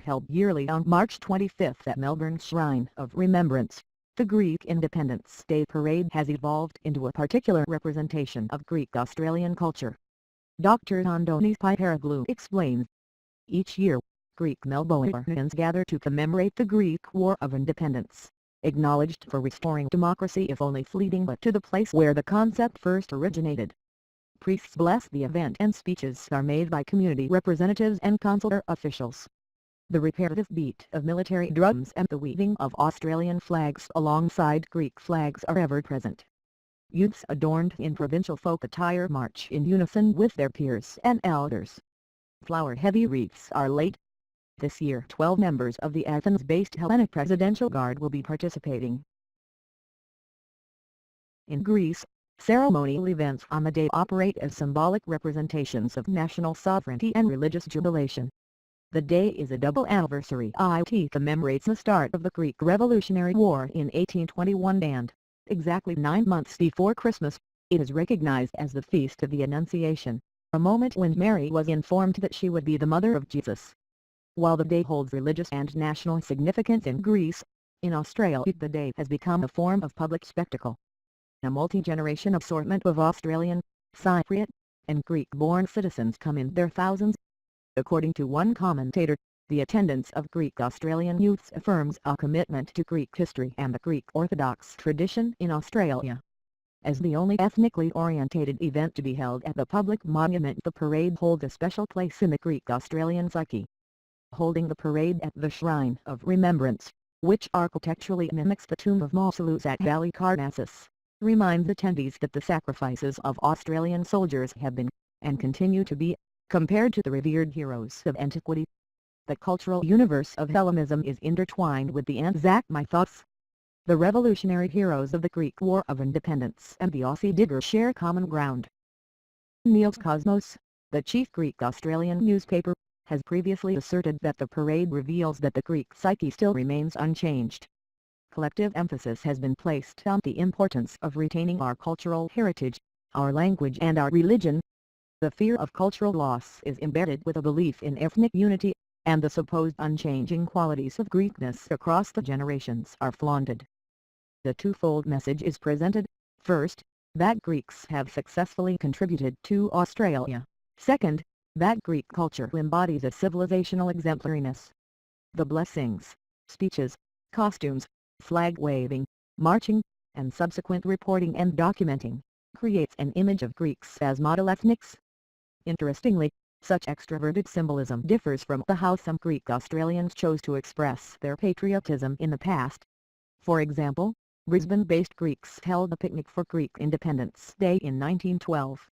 held yearly on March 25 at Melbourne's Shrine of Remembrance. The Greek Independence Day Parade has evolved into a particular representation of Greek Australian culture. Dr. Andonis Piperaglou explains. Each year, Greek Melbournians gather to commemorate the Greek War of Independence, acknowledged for restoring democracy if only fleeting but to the place where the concept first originated. Priests bless the event and speeches are made by community representatives and consular officials. The repetitive beat of military drums and the waving of Australian flags alongside Greek flags are ever present. Youths adorned in provincial folk attire march in unison with their peers and elders. Flower-heavy wreaths are laid. This year 12 members of the Athens-based Hellenic Presidential Guard will be participating. In Greece, ceremonial events on the day operate as symbolic representations of national sovereignty and religious jubilation. The day is a double anniversary. It commemorates the start of the Greek Revolutionary War in 1821 and, exactly 9 months before Christmas, it is recognized as the Feast of the Annunciation, a moment when Mary was informed that she would be the mother of Jesus. While the day holds religious and national significance in Greece, in Australia the day has become a form of public spectacle. A multi-generation assortment of Australian, Cypriot, and Greek-born citizens come in their thousands. According to one commentator, the attendance of Greek Australian youths affirms a commitment to Greek history and the Greek Orthodox tradition in Australia. As the only ethnically orientated event to be held at the public monument, the parade holds a special place in the Greek Australian psyche. Holding the parade at the Shrine of Remembrance, which architecturally mimics the tomb of Mausolus at Halicarnassus, reminds attendees that the sacrifices of Australian soldiers have been, and continue to be, compared to the revered heroes of antiquity. The cultural universe of Hellenism is intertwined with the Anzac mythos. The revolutionary heroes of the Greek War of Independence and the Aussie Digger share common ground. Neos Cosmos, the chief Greek Australian newspaper, has previously asserted that the parade reveals that the Greek psyche still remains unchanged. Collective emphasis has been placed on the importance of retaining our cultural heritage, our language and our religion. The fear of cultural loss is embedded with a belief in ethnic unity, and the supposed unchanging qualities of Greekness across the generations are flaunted. The twofold message is presented: first, that Greeks have successfully contributed to Australia; second, that Greek culture embodies a civilizational exemplariness. The blessings, speeches, costumes, flag-waving, marching, and subsequent reporting and documenting, creates an image of Greeks as model ethnics. Interestingly, such extroverted symbolism differs from how some Greek Australians chose to express their patriotism in the past. For example, Brisbane-based Greeks held a picnic for Greek Independence Day in 1912.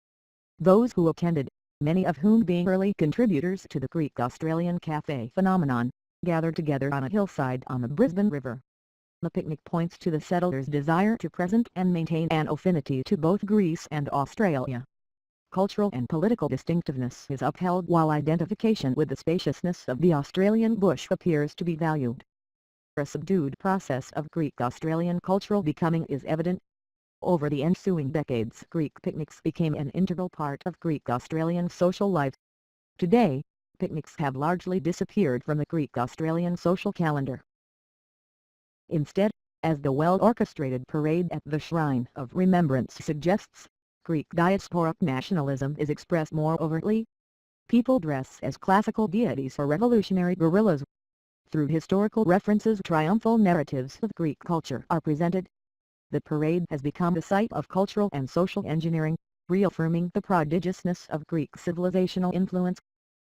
Those who attended, many of whom being early contributors to the Greek Australian Cafe phenomenon, gathered together on a hillside on the Brisbane River. The picnic points to the settlers' desire to present and maintain an affinity to both Greece and Australia. Cultural and political distinctiveness is upheld while identification with the spaciousness of the Australian bush appears to be valued. A subdued process of Greek-Australian cultural becoming is evident. Over the ensuing decades, Greek picnics became an integral part of Greek-Australian social life. Today, picnics have largely disappeared from the Greek-Australian social calendar. Instead, as the well-orchestrated parade at the Shrine of Remembrance suggests, Greek diasporic nationalism is expressed more overtly. People dress as classical deities or revolutionary guerrillas. Through historical references, triumphal narratives of Greek culture are presented. The parade has become the site of cultural and social engineering, reaffirming the prodigiousness of Greek civilizational influence.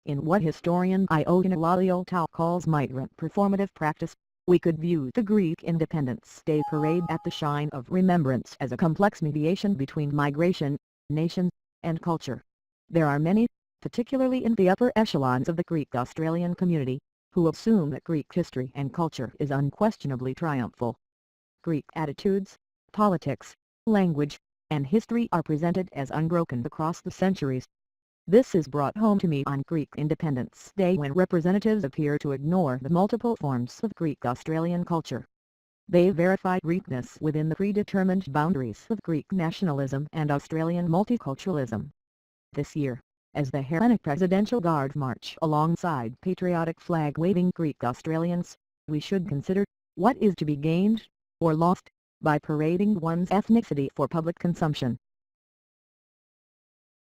In what historian Ioannis Laliotou calls migrant performative practice, we could view the Greek Independence Day Parade at the Shrine of Remembrance as a complex mediation between migration, nation, and culture. There are many, particularly in the upper echelons of the Greek Australian community, who assume that Greek history and culture is unquestionably triumphal. Greek attitudes, politics, language, and history are presented as unbroken across the centuries. This is brought home to me on Greek Independence Day when representatives appear to ignore the multiple forms of Greek Australian culture. They verify Greekness within the predetermined boundaries of Greek nationalism and Australian multiculturalism. This year, As the Hellenic Presidential Guard march alongside patriotic flag-waving Greek Australians, we should consider what is to be gained, or lost, by parading one's ethnicity for public consumption.